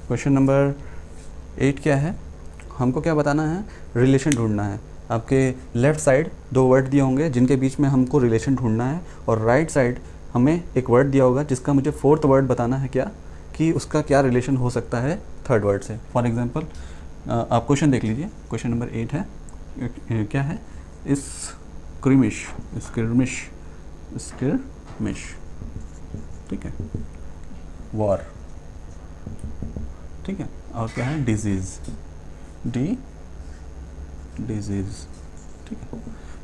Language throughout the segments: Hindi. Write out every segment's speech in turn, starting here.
क्वेश्चन नंबर 8 क्या है, हमको क्या बताना है, रिलेशन ढूंढना है। आपके लेफ़्ट साइड 2 वर्ड दिए होंगे जिनके बीच में हमको रिलेशन ढूंढना है, और राइट साइड हमें एक वर्ड दिया होगा जिसका मुझे 4th वर्ड बताना है क्या, कि उसका क्या रिलेशन हो सकता है 3rd वर्ड से। फॉर एग्जांपल आप क्वेश्चन देख लीजिए, क्वेश्चन नंबर 8 है, क्या है, स्क्रिमिश, ठीक है, वॉर, ठीक है, और क्या है, डिजीज़, ठीक है।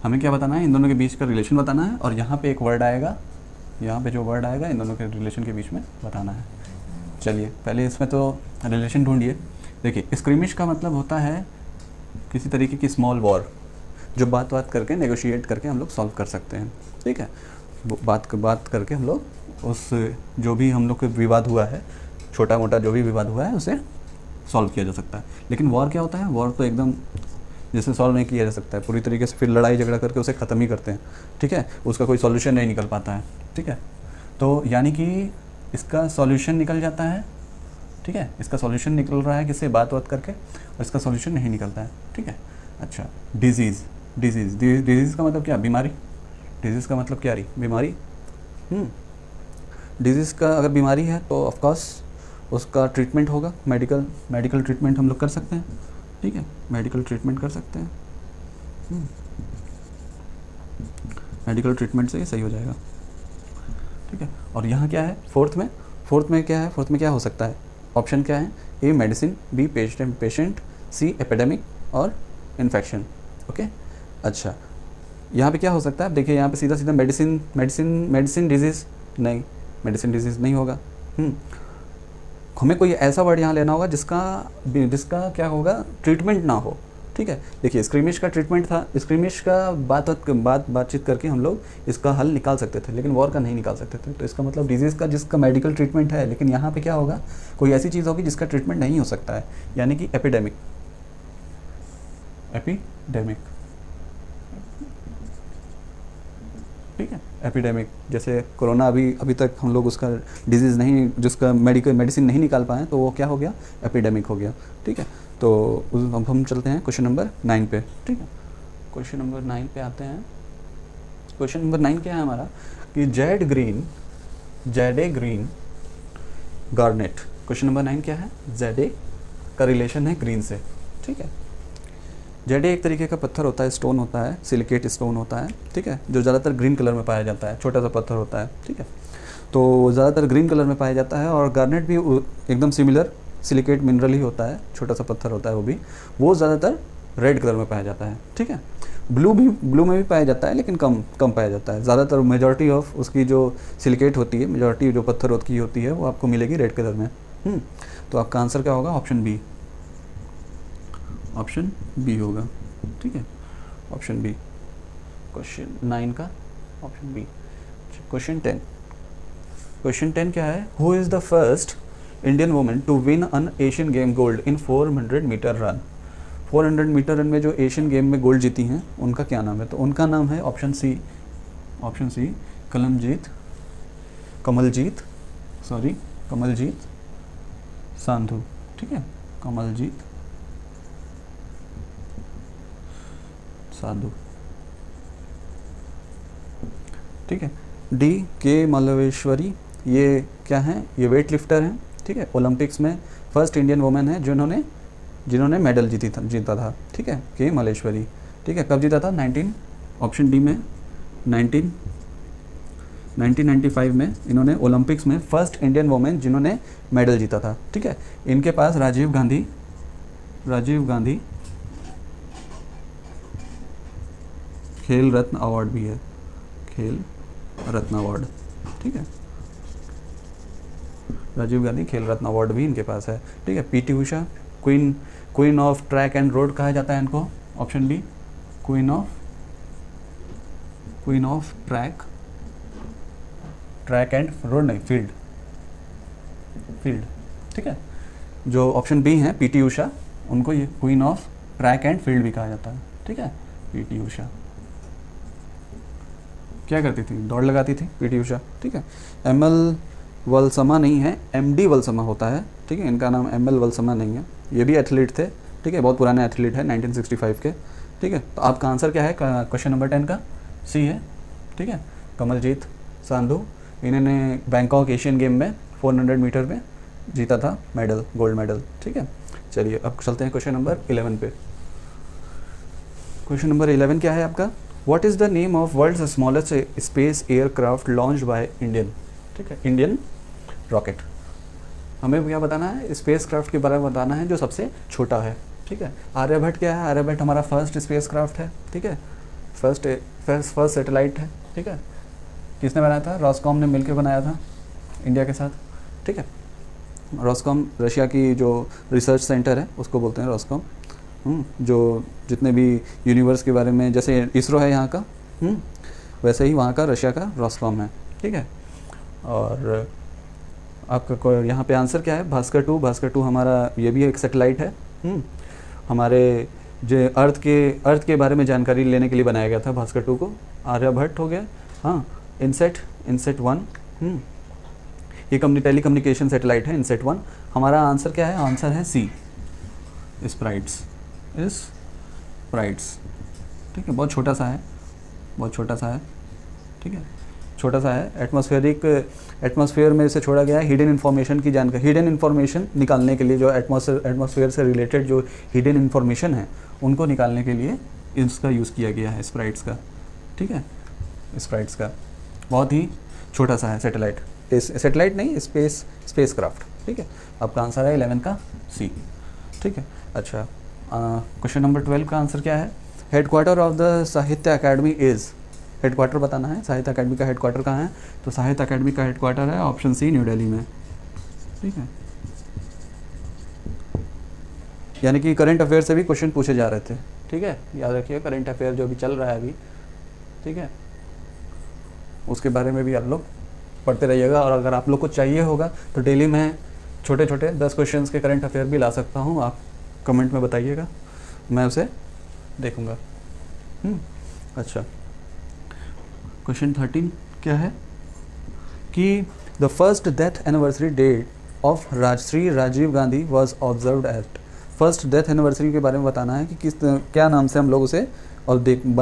हमें क्या बताना है, इन दोनों के बीच का रिलेशन बताना है, और यहाँ पे एक वर्ड आएगा, यहाँ पे जो वर्ड आएगा इन दोनों के रिलेशन के बीच में बताना है। चलिए पहले इसमें तो रिलेशन ढूंढिए। देखिए स्क्रिमिश का मतलब होता है किसी तरीके की स्मॉल वॉर, जो बात करके नेगोशिएट करके हम लोग सॉल्व कर सकते हैं, ठीक है। बात करके हम लोग उस जो भी हम लोग का विवाद हुआ है, छोटा मोटा जो भी विवाद हुआ है उसे सॉल्व किया जा सकता है। लेकिन वॉर क्या होता है, वॉर तो एकदम जिसे सॉल्व नहीं किया जा सकता है पूरी तरीके से, फिर लड़ाई झगड़ा करके उसे ख़त्म ही करते हैं, ठीक है, उसका कोई सॉल्यूशन नहीं निकल पाता है, ठीक है। तो यानी कि इसका सॉल्यूशन निकल जाता है, ठीक है, इसका सॉल्यूशन निकल रहा है किससे, बात करके, और इसका सॉल्यूशन नहीं निकलता है, ठीक है। अच्छा, डिजीज़ का मतलब क्या, बीमारी, डिजीज़ का मतलब क्या रही, बीमारी। डिजीज़ का अगर बीमारी है तो ऑफकोर्स उसका ट्रीटमेंट होगा, मेडिकल ट्रीटमेंट हम लोग कर सकते हैं, ठीक है, मेडिकल ट्रीटमेंट कर सकते हैं, मेडिकल ट्रीटमेंट से ये सही हो जाएगा, ठीक है। और यहाँ क्या है, फोर्थ में क्या है, फोर्थ में क्या हो सकता है, ऑप्शन क्या है, a medicine, b patient, c epidemic और इन्फेक्शन, ओके। अच्छा, यहाँ पे क्या हो सकता है, आप देखिए यहाँ पे सीधा मेडिसिन डिजीज़ नहीं, मेडिसिन डिजीज़ नहीं होगा। हमें कोई ऐसा वर्ड यहाँ लेना होगा जिसका क्या होगा, ट्रीटमेंट ना हो, ठीक है। देखिए स्क्रिमिश का ट्रीटमेंट था, स्क्रिमिश का बातचीत करके हम लोग इसका हल निकाल सकते थे, लेकिन वॉर का नहीं निकाल सकते थे। तो इसका मतलब डिजीज़ का जिसका मेडिकल ट्रीटमेंट है, लेकिन यहाँ पे क्या होगा, कोई ऐसी चीज़ होगी जिसका ट्रीटमेंट नहीं हो सकता है, यानी कि एपिडेमिक, ठीक है, एपिडेमिक। जैसे कोरोना अभी तक हम लोग उसका डिजीज़ नहीं, जिसका मेडिसिन नहीं निकाल पाए, तो वो क्या हो गया, एपिडेमिक हो गया, ठीक है। तो अब हम चलते हैं क्वेश्चन नंबर 9 पे, ठीक है। क्वेश्चन नंबर 9 पे आते हैं। क्वेश्चन नंबर 9 क्या है हमारा, कि Z A green garnet. Question number 9 क्या है, जेड ए का रिलेशन है ग्रीन से, ठीक है। जेड एक तरीके का पत्थर होता है, स्टोन होता है, सिलिकेट स्टोन होता है, ठीक है, जो ज़्यादातर ग्रीन कलर में पाया जाता है, छोटा सा पत्थर होता है, ठीक है। तो ज़्यादातर ग्रीन कलर में पाया जाता है, और गार्नेट भी एकदम सिमिलर सिलिकेट मिनरल ही होता है, छोटा सा पत्थर होता है, वो ज़्यादातर रेड कलर में पाया जाता है, ठीक है। ब्लू में भी पाया जाता है, लेकिन कम पाया जाता है। ज़्यादातर मेजॉरिटी ऑफ उसकी जो सिलिकेट होती है, मेजॉरिटी जो पत्थर की होती है, वो आपको मिलेगी रेड कलर में। तो आपका आंसर क्या होगा, ऑप्शन बी होगा, ठीक है, ऑप्शन बी, क्वेश्चन 9 का ऑप्शन बी। क्वेश्चन 10 क्या है, who is the first Indian woman to win an Asian game gold in 400 meter run. 400 meter run में जो एशियन गेम में गोल्ड जीती हैं, उनका क्या नाम है, तो उनका नाम है ऑप्शन सी कमलजीत संधू, ठीक है, कमलजीत साधु, ठीक है। डी के मालवेश्वरी, ये क्या है, ये वेट लिफ्टर हैं, ठीक है, ओलंपिक्स में फर्स्ट इंडियन वुमेन है जिन्होंने मेडल जीता था, ठीक है, के मालेश्वरी, ठीक है। कब जीता था, ऑप्शन डी में 1995 में इन्होंने ओलंपिक्स में फर्स्ट इंडियन वुमेन जिन्होंने मेडल जीता था, ठीक है। इनके पास राजीव गांधी खेल रत्न अवार्ड भी है, खेल रत्न अवार्ड, ठीक है, राजीव गांधी खेल रत्न अवार्ड भी इनके पास है, ठीक है। PT Usha, queen of track and road कहा जाता है इनको, option b, queen of track and road नहीं, फील्ड, ठीक है। जो ऑप्शन बी है पीटी उषा, उनको ये queen of track and field भी कहा जाता है, ठीक है। पीटी उषा क्या करती थी, दौड़ लगाती थी पीटी उषा, ठीक है। एमएल वलसमा नहीं है, एमडी वलसमा होता है, ठीक है, इनका नाम ML वलसमा नहीं है, ये भी एथलीट थे, ठीक है, बहुत पुराने एथलीट है 1965 के, ठीक है। तो आपका आंसर क्या है क्वेश्चन नंबर 10 का? सी है, ठीक है। कमलजीत संधू, इन्होंने बैंकॉक एशियन गेम में 400 मीटर में जीता था मेडल, गोल्ड मेडल, ठीक है। चलिए अब चलते हैं क्वेश्चन नंबर 11 पे। क्वेश्चन नंबर 11 क्या है आपका? What is the name of world's smallest space aircraft launch by Indian, ठीक है, इंडियन रॉकेट। हमें क्या बताना है? स्पेस क्राफ्ट के बारे में बताना है जो सबसे छोटा है, ठीक है। आर्यभट्ट क्या है? आर्यभट्ट हमारा फर्स्ट स्पेस क्राफ्ट है, ठीक है, फर्स्ट सैटेलाइट है, ठीक है। किसने बनाया था? रॉसकॉम ने मिलकर बनाया था इंडिया के साथ, ठीक है। रॉसकॉम रशिया की जो रिसर्च सेंटर है उसको बोलते हैं रॉसकॉम। जो जितने भी यूनिवर्स के बारे में, जैसे इसरो है यहाँ का, वैसे ही वहाँ का रशिया का रॉसकॉम है, ठीक है। और आपका यहाँ पे आंसर क्या है? भास्कर 2। भास्कर 2 हमारा ये भी एक सैटेलाइट है, हमारे जो अर्थ के बारे में जानकारी लेने के लिए बनाया गया था भास्कर 2 को। आर्यभट्ट हो गया, हाँ। इनसेट 1, ये टेली कम्युनिकेशन सैटेलाइट है इनसेट 1। हमारा आंसर क्या है? आंसर है सी, स्प्राइट्स, ठीक है। बहुत छोटा सा है, बहुत छोटा सा है, ठीक है, छोटा सा है। एटमॉस्फेयर में इसे छोड़ा गया है हिडन इन्फॉर्मेशन की जानकारी, हिडन इन्फॉर्मेशन निकालने के लिए, जो एटमॉस्फेयर से रिलेटेड जो हिडन इन्फॉर्मेशन है उनको निकालने के लिए इसका यूज़ किया गया है, स्प्राइट्स का, ठीक है। स्प्राइट्स का बहुत ही छोटा सा है सैटेलाइट, सैटेलाइट नहीं, स्पेस क्राफ्ट, ठीक है। आपका आंसर है 11 का सी, ठीक है। अच्छा, क्वेश्चन नंबर 12 का आंसर क्या है? हेडक्वार्टर ऑफ द साहित्य अकेडमी इज़, हेडक्वार्टर बताना है, साहित्य अकेडमी का हेडक्वार्टर कहाँ है? तो साहित्य अकेडमी का हेडक्वार्टर है ऑप्शन सी, न्यू दिल्ली में, ठीक है। यानी कि करंट अफेयर से भी क्वेश्चन पूछे जा रहे थे, ठीक है, याद रखिए। करंट अफेयर जो भी चल रहा है अभी, ठीक है, उसके बारे में भी आप लोग पढ़ते रहिएगा। और अगर आप लोग को चाहिए होगा तो डेली मैं छोटे छोटे 10 क्वेश्चंस के करंट अफेयर भी ला सकता हूँ, आप कमेंट में बताइएगा, मैं उसे देखूँगा। अच्छा, क्वेश्चन 13 क्या है कि the first death anniversary date of Shri Rajiv Gandhi was observed at. First death anniversary के बारे में बताना है कि क्या नाम से हम लोग उसे और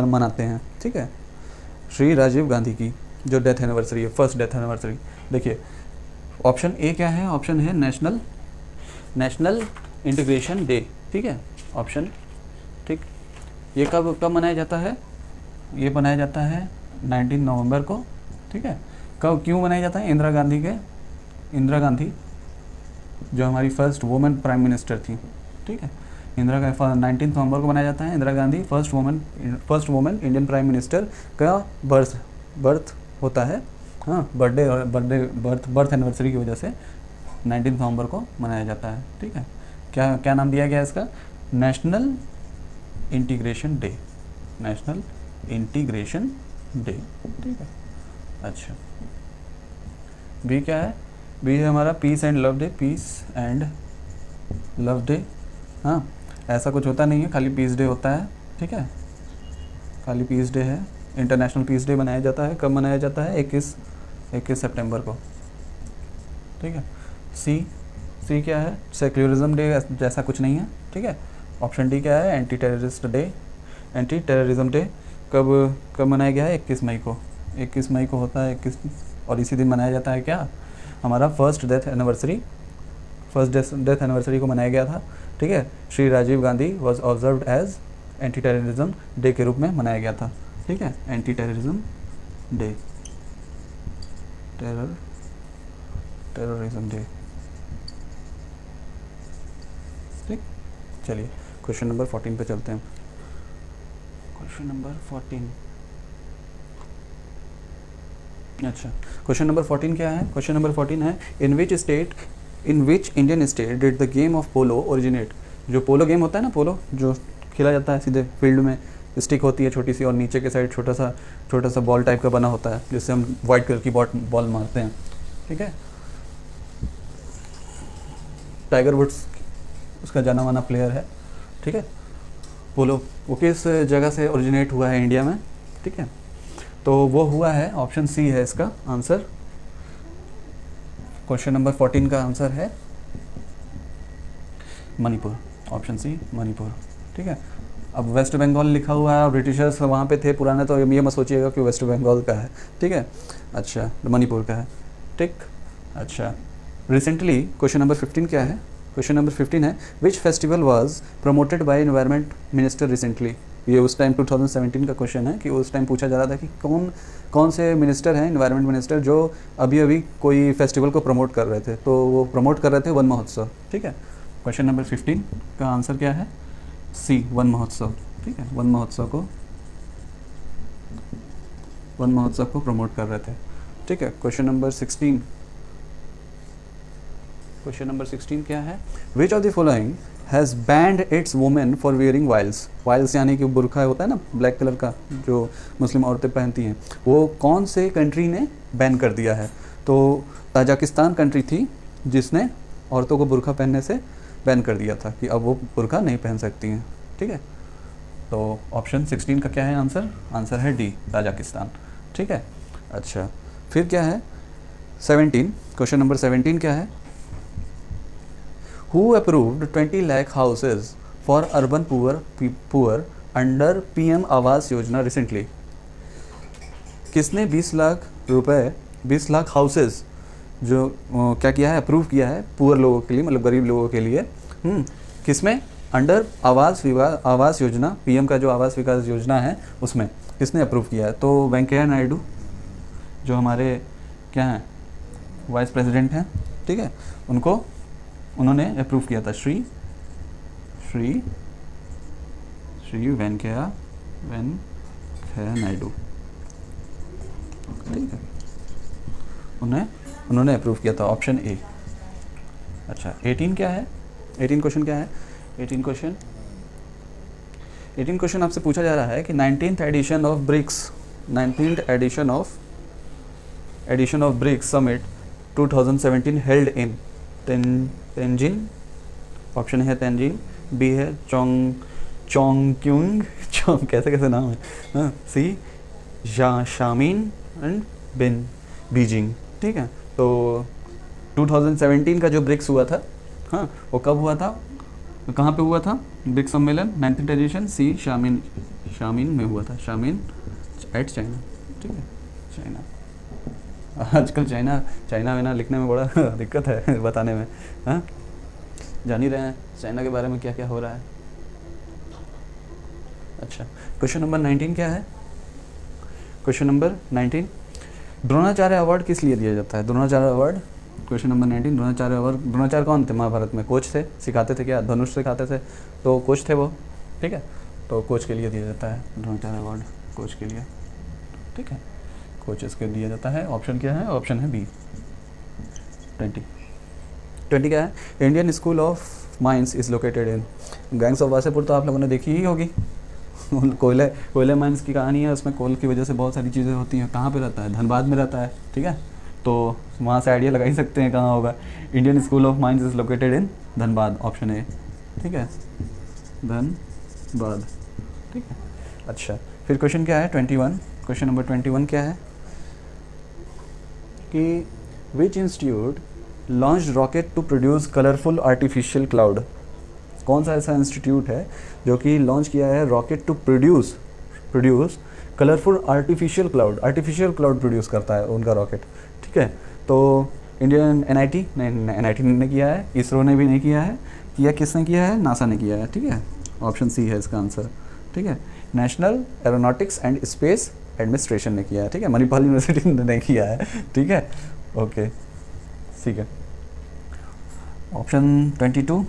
मनाते हैं, ठीक है। श्री राजीव गांधी की जो डेथ एनिवर्सरी है, फर्स्ट डेथ एनिवर्सरी, देखिए ऑप्शन ए क्या है? ऑप्शन है नेशनल इंटीग्रेशन डे, ठीक है, ऑप्शन, ठीक। ये कब मनाया जाता है? ये मनाया जाता है 19 नवंबर को, ठीक है। कब, क्यों मनाया जाता है? इंदिरा गांधी जो हमारी फर्स्ट वुमेन प्राइम मिनिस्टर थी, ठीक है, 19 नवंबर को मनाया जाता है। Indira Gandhi first women Indian prime minister का बर्थ होता है, हाँ, बर्थ एनिवर्सरी की वजह से 19 नवंबर को मनाया जाता है, ठीक है। क्या नाम दिया गया इसका? National integration day, national integration day, ठीक है। अच्छा, बी क्या है? बी है हमारा peace and love day, peace and love day, हाँ, ऐसा कुछ होता नहीं है, खाली पीस डे होता है, ठीक है, खाली पीस डे है। इंटरनेशनल पीस डे मनाया जाता है, कब मनाया जाता है? 21 सितंबर को, ठीक है। सी क्या है? सेक्युलरिज्म डे, जैसा कुछ नहीं है, ठीक है। ऑप्शन डी क्या है? एंटी टेररिज्म डे कब मनाया गया है? 21 मई को, 21 मई को होता है 21, और इसी दिन मनाया जाता है क्या? हमारा फर्स्ट डेथ एनिवर्सरी को मनाया गया था, ठीक है। Shri Rajiv Gandhi was observed as anti terrorism day के रूप में मनाया गया था, ठीक है, anti terrorism day, terrorism day, ठीक। चलिए क्वेश्चन नंबर 14 पे चलते हैं। क्वेश्चन नंबर 14, अच्छा, क्वेश्चन नंबर 14 क्या है? क्वेश्चन नंबर 14 है in which Indian state did the game of polo originate. जो पोलो गेम होता है ना, पोलो जो खेला जाता है सीधे फील्ड में, स्टिक होती है छोटी सी और नीचे के साइड छोटा सा बॉल टाइप का बना होता है जिससे हम वाइट कलर की बॉल मारते हैं, ठीक है। टाइगर वुड्स उसका जाना माना प्लेयर है, ठीक है। पोलो वो किस जगह से ओरिजिनेट हुआ है? इंडिया में, ठीक है। तो वो हुआ है, ऑप्शन सी है इसका आंसर। क्वेश्चन नंबर 14 का आंसर है मणिपुर, ऑप्शन सी मणिपुर, ठीक है। अब वेस्ट बंगाल लिखा हुआ है और ब्रिटिशर्स वहाँ पे थे पुराने, तो ये मत सोचिएगा कि वेस्ट बंगाल का है, ठीक है। अच्छा, मणिपुर का है, ठीक। अच्छा, रिसेंटली क्वेश्चन नंबर 15 क्या है? क्वेश्चन नंबर 15 है which festival was promoted by environment minister recently. ये उस टाइम 2017 का क्वेश्चन है कि उस टाइम पूछा जा रहा था कि कौन से मिनिस्टर हैं, एनवायरनमेंट मिनिस्टर, जो अभी अभी कोई फेस्टिवल को प्रमोट कर रहे थे। तो वो प्रमोट कर रहे थे वन महोत्सव, ठीक है। क्वेश्चन नंबर 15 का आंसर क्या है? सी, वन महोत्सव, ठीक है। वन महोत्सव को प्रमोट कर रहे थे, ठीक है। क्वेश्चन नंबर 16, क्वेश्चन नंबर 16 क्या है? Which of the following has banned its women for wearing veils. Veils यानी कि बुरखा होता है ना, ब्लैक कलर का जो मुस्लिम औरतें पहनती हैं, वो कौन से कंट्री ने बैन कर दिया है? तो ताजिकिस्तान कंट्री थी जिसने औरतों को बुरखा पहनने से बैन कर दिया था कि अब वो बुरखा नहीं पहन सकती हैं, ठीक है। तो ऑप्शन 16 का क्या है आंसर? आंसर है डी, ताजिकिस्तान, ठीक है। अच्छा, फिर क्या है? 17, क्वेश्चन नंबर 17 क्या है? Who approved 20 lakh houses for urban poor under PM Awas Yojana recently? किसने 20 लाख रुपए, 20 लाख हाउसेज जो क्या किया है? अप्रूव किया है पुअर लोगों के लिए, मतलब गरीब लोगों के लिए। किसमें? अंडर आवास योजना, PM का जो आवास विकास योजना है उसमें किसने अप्रूव किया है? तो वेंकैया नायडू जो हमारे क्या हैं, वाइस प्रेसिडेंट हैं, ठीक है, उन्होंने अप्रूव किया था। श्री वेंकैया नायडू, ठीक है, उन्होंने अप्रूव किया था, ऑप्शन ए। अच्छा, 18 क्या है? 18 क्वेश्चन क्या है? 18 क्वेश्चन आपसे पूछा जा रहा है कि 19th edition of BRICS summit 2017 held in Tianjin, option है तेंजिन, बी है चोंगक्योंग, कैसे नाम है, सी शामिन एंड बीजिंग, ठीक है। तो 2017 का जो ब्रिक्स हुआ था, हाँ, वो कब हुआ था, कहाँ पे हुआ था ब्रिक्स सम्मेलन? 19th एडिशन, सी शामिन में हुआ था, शामिन एट चाइना, ठीक है, चाइना। आजकल चाइना लिखने में बड़ा दिक्कत है बताने में, हाँ, जान ही रहे हैं चाइना के बारे में क्या क्या हो रहा है। अच्छा, क्वेश्चन नंबर 19 क्या है? क्वेश्चन नंबर 19, द्रोणाचार्य अवार्ड किस लिए दिया जाता है? Dronacharya award, question number 19, Dronacharya award. Dronacharya कौन थे महाभारत में? कोच थे, सिखाते थे क्या? धनुष सिखाते थे, तो कोच थे वो, ठीक है। तो कोच के लिए दिया जाता है द्रोणाचार्य अवार्ड, कोच के लिए, ठीक है, कोचेस के दिया जाता है। ऑप्शन क्या है? ऑप्शन है बी, 20 क्या है? Indian school of mines is located in. Gangs of Wasseypur तो आप लोगों ने देखी ही होगी, कोयले माइंस की कहानी है, उसमें कोल की वजह से बहुत सारी चीज़ें होती हैं। कहाँ पे रहता है? धनबाद में रहता है, ठीक है। तो वहाँ से आइडिया लगा ही सकते हैं कहाँ होगा। Indian school of mines is located in Dhanbad, option A, ठीक है, धनबाद, ठीक है। अच्छा, फिर क्वेश्चन क्या है? 21, क्वेश्चन नंबर 21 क्या है कि which institute launch rocket to produce colourful artificial cloud. कौन सा ऐसा इंस्टीट्यूट है जो कि लॉन्च किया है rocket to produce colourful artificial cloud produce करता है उनका रॉकेट, ठीक है। तो इंडियन NIT ने किया है, इसरो ने भी नहीं किया है, किसने किया है? नासा ने किया है, ठीक है, ऑप्शन सी है इसका आंसर, ठीक है। National aeronautics and space administration ने किया है, ठीक है, मणिपाल यूनिवर्सिटी ने किया है, ठीक है, ओके, ठीक है। ऑप्शन 22,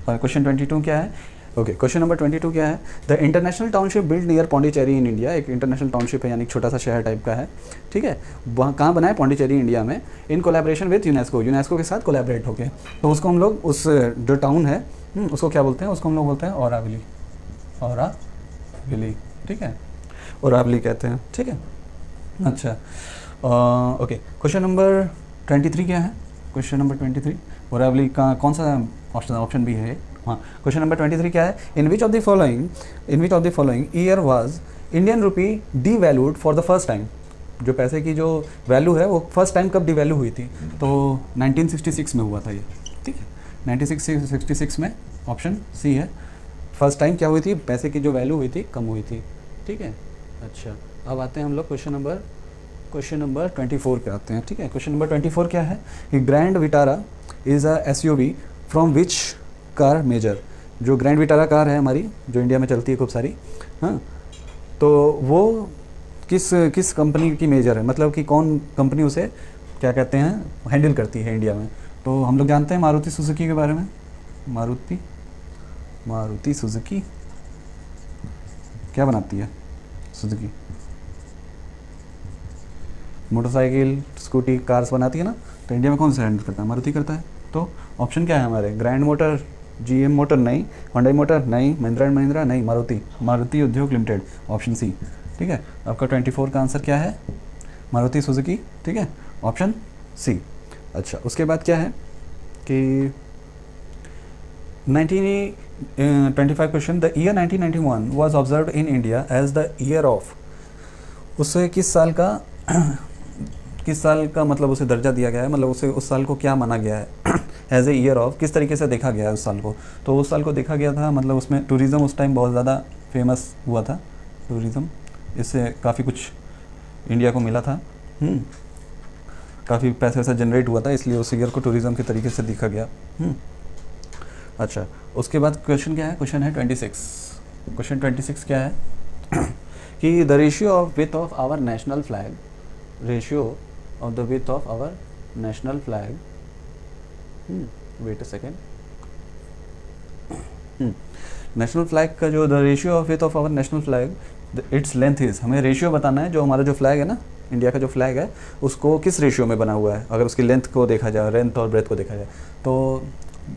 क्वेश्चन 22 क्या है? ओके, क्वेश्चन नंबर 22 क्या है? The international township build near Pondicherry in India. एक इंटरनेशनल टाउनशिप है, यानी छोटा सा शहर टाइप का है, ठीक है। वहाँ कहाँ बना है? पौंडीचेरी, इंडिया में, इन कोलैबोरेशन विद यूनेस्को के साथ कोलैबोरेट होके। तो उसको हम लोग, उस जो टाउन है उसको क्या बोलते हैं? उसको हम लोग बोलते हैं ओरावली, ठीक है, ओरावली कहते हैं, ठीक है। अच्छा, ओके, क्वेश्चन नंबर 23 क्या है? क्वेश्चन नंबर 23, ओरावली का कौन सा ऑप्शन भी है? हाँ, क्वेश्चन नंबर 23 क्या है? In which of the following year was Indian rupee devalued for the first time. जो पैसे की जो वैल्यू है वो फर्स्ट टाइम कब डीवैल्यू हुई थी? तो 1966 में हुआ था ये, ठीक है, 1966 में ऑप्शन सी है। फर्स्ट टाइम क्या हुई थी, पैसे की जो वैल्यू हुई थी कम हुई थी, ठीक है। अच्छा, अब आते हैं हम लोग क्वेश्चन नंबर 24 पे आते हैं, ठीक है। क्वेश्चन नंबर 24 क्या है कि Grand Vitara is a SUV from which car major. जो ग्रैंड विटारा कार है हमारी, जो इंडिया में चलती है खूब सारी, हाँ, तो वो किस कंपनी की मेजर है, मतलब कि कौन कंपनी उसे क्या कहते हैं हैंडल करती है इंडिया में। तो हम लोग जानते हैं मारुति सुजुकी के बारे में। मारुति सुजुकी क्या बनाती है? सुजुकी मोटरसाइकिल, स्कूटी, कार्स बनाती है ना। तो इंडिया में कौन सा हैंडल करता है? मारुति करता है। तो ऑप्शन क्या है हमारे? ग्रैंड मोटर, जीएम मोटर नहीं, होंडा मोटर नहीं, महिंद्रा एंड महिंद्रा नहीं, मारुति उद्योग लिमिटेड, ऑप्शन सी, ठीक है। आपका 24 का आंसर क्या है? मारुति सुजुकी, ठीक है, ऑप्शन सी। अच्छा, उसके बाद क्या है कि 1925 question, the year 1991 was observed in India as the year of. उससे किस साल का मतलब उसे दर्जा दिया गया है, मतलब उसे उस साल को क्या माना गया है एज ए ईयर ऑफ, किस तरीके से देखा गया है उस साल को। तो उस साल को देखा गया था, मतलब उसमें टूरिज़्म उस टाइम बहुत ज़्यादा फेमस हुआ था, टूरिज़्म, इससे काफ़ी कुछ इंडिया को मिला था, काफ़ी पैसे वैसा जनरेट हुआ था, इसलिए उस ईयर को टूरिज़्म के तरीके से देखा गया। अच्छा, उसके बाद क्वेश्चन क्या है? क्वेश्चन है 26। क्वेश्चन 26 क्या है कि the ratio of width of our national flag, wait a second, national flag का जो the ratio of width of our national flag, its length is, हमें रेशियो बताना है। जो हमारा जो फ्लैग है ना, इंडिया का जो फ्लैग है, उसको किस रेशियो में बना हुआ है, अगर उसकी लेंथ को देखा जाए, लेंथ और ब्रेथ को देखा जाए, तो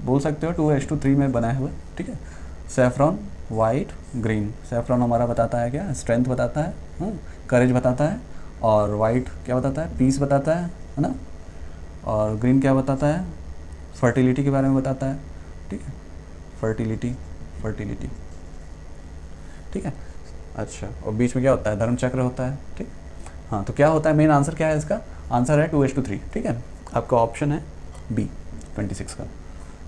बोल सकते हो 2:3 में बनाए हुए, ठीक है। Saffron, white, green. सैफ्रॉन हमारा बताता है क्या? स्ट्रेंथ बताता है, करेज बताता है, और वाइट क्या बताता है? पीस बताता है ना, और ग्रीन क्या बताता है? फर्टिलिटी के बारे में बताता है, ठीक है, फर्टिलिटी, ठीक है। अच्छा, और बीच में क्या होता है? धर्म चक्र होता है, ठीक। हाँ, तो क्या होता है, मेन आंसर क्या है इसका? आंसर है 2:3, ठीक है। आपका ऑप्शन है बी 26 का,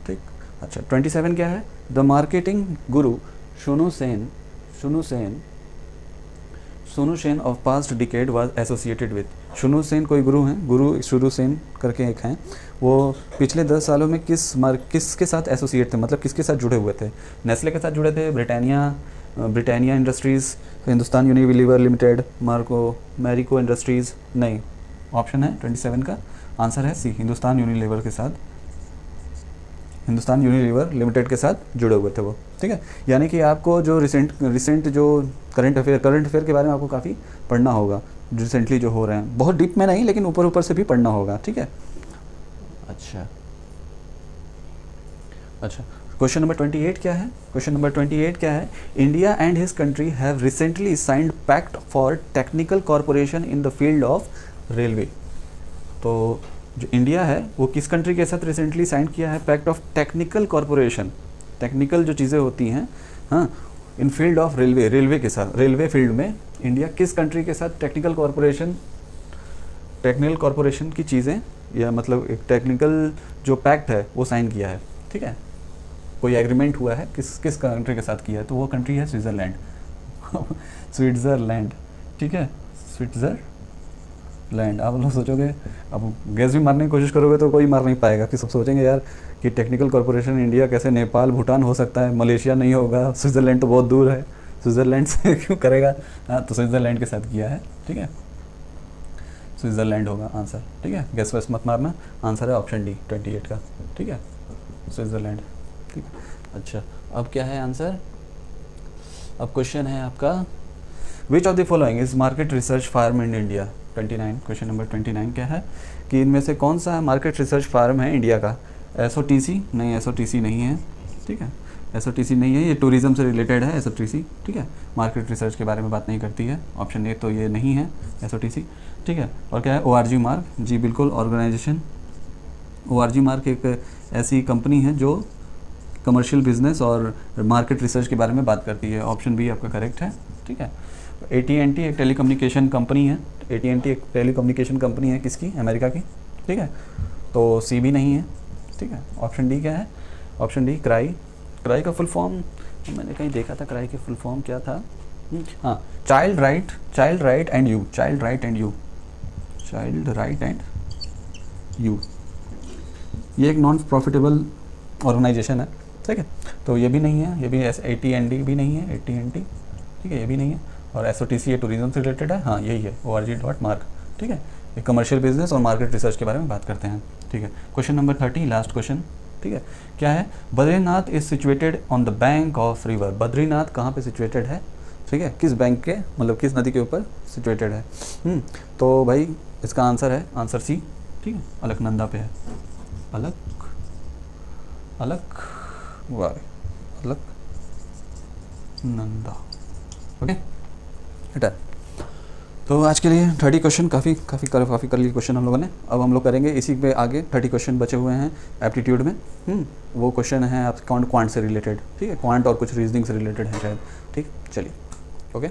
ठीक। अच्छा, 27 क्या है? The marketing guru Shunu Sen of past decade was associated with. Shunu Sen कोई गुरु हैं, गुरु शुनु सेन करके एक हैं, वो पिछले 10 सालों में किसके साथ एसोसिएट थे, मतलब किसके साथ जुड़े हुए थे? नेस्ले के साथ जुड़े थे, Britannia industries, Hindustan Unilever limited, Marico industries, नहीं। ऑप्शन है 27 का आंसर है सी, हिंदुस्तान यूनिलीवर लिमिटेड के साथ जुड़े हुए थे वो, ठीक है। यानी कि आपको जो रिसेंट जो करंट अफेयर के बारे में आपको काफ़ी पढ़ना होगा, रिसेंटली जो हो रहे हैं, बहुत डीप में नहीं, लेकिन ऊपर से भी पढ़ना होगा, ठीक है। अच्छा, क्वेश्चन नंबर 28 क्या है? क्वेश्चन नंबर 28 क्या है? India and his country have recently signed pact for technical corporation in the field of railway. तो जो इंडिया है वो किस कंट्री के साथ रिसेंटली साइन किया है pact of technical corporation? Technical जो चीज़ें होती हैं, हाँ, इन फील्ड ऑफ रेलवे के साथ, रेलवे फील्ड में इंडिया किस कंट्री के साथ टेक्निकल कॉरपोरेशन की चीज़ें, या मतलब एक टेक्निकल जो पैक्ट है वो साइन किया है, ठीक है, कोई एग्रीमेंट हुआ है, किस कंट्री के साथ किया है? तो वो कंट्री है स्विट्ज़रलैंड स्विट्ज़रलैंड, ठीक है, स्विट्ज़रलैंड। आप लोग सोचोगे, अब गैस भी मारने की कोशिश करोगे तो कोई मार नहीं पाएगा, कि सब सोचेंगे यार कि टेक्निकल कॉरपोरेशन इंडिया कैसे, नेपाल, भूटान हो सकता है, मलेशिया नहीं होगा, स्विट्ज़रलैंड तो बहुत दूर है, स्विट्ज़रलैंड से क्यों करेगा? हाँ, तो स्विट्ज़रलैंड के साथ किया है, ठीक है, स्विट्ज़रलैंड होगा आंसर, ठीक है। गैस वैस मत मारना, आंसर है ऑप्शन डी 28 का, ठीक है, स्विट्ज़रलैंड, ठीक है। अच्छा, अब क्या है आंसर? अब क्वेश्चन है आपका, which of the following is market research firm in India? 29, question number 29 क्या है कि इनमें से कौन सा मार्केट रिसर्च फार्म है इंडिया का? SOTC नहीं, SOTC नहीं है, ठीक है, SOTC नहीं है, ये टूरिज़्म से रिलेटेड है SOTC, ठीक है, मार्केट रिसर्च के बारे में बात नहीं करती है। ऑप्शन ए तो ये नहीं है SOTC, ठीक है। और क्या है? ORG मार्क, जी बिल्कुल, ऑर्गेनाइजेशन। ORG मार्क एक ऐसी कंपनी है जो कमर्शियल बिजनेस और मार्केट रिसर्च के बारे में बात करती है। ऑप्शन बी आपका करेक्ट है, ठीक है। AT&T एक टेलीकम्युनिकेशन कंपनी है, AT&T एक टेलीकम्युनिकेशन कंपनी है, किसकी? अमेरिका की, ठीक है, तो सी भी नहीं है, ठीक है। ऑप्शन डी क्या है? ऑप्शन डी क्राई, क्राई का फुल फॉर्म मैंने कहीं देखा था, क्राई की फुल फॉर्म क्या था? हाँ, child right and you, child right and you, child right and you. ये एक नॉन प्रॉफिटेबल ऑर्गेनाइजेशन है, ठीक है, तो ये भी नहीं है, ये भी AT&D भी नहीं है, AT&T, ठीक है, ये भी नहीं है। और SOTC ये टूरिज्म से रिलेटेड है, हाँ यही है, org.mark, ठीक है। ये कमर्शियल बिजनेस और मार्केट रिसर्च के बारे में बात करते हैं, ठीक है। क्वेश्चन नंबर 30, लास्ट क्वेश्चन, ठीक है, क्या है? Badrinath is situated on the bank of river. Badrinath कहाँ पे सिचुएटेड है, ठीक है, किस बैंक के, मतलब किस नदी के ऊपर सिचुएटेड है? तो भाई इसका आंसर है आंसर सी, ठीक है, अलकनंदा पे है, अलकनंदा, ओके बेटा। तो आज के लिए 30 क्वेश्चन काफ़ी कर लिए क्वेश्चन हम लोगों ने। अब हम लोग करेंगे इसी पे आगे 30 क्वेश्चन बचे हुए हैं एप्टीट्यूड में। वो क्वेश्चन है आप क्वांट से रिलेटेड, ठीक है, क्वांट और कुछ रीजनिंग से रिलेटेड है शायद, ठीक, चलिए, ओके।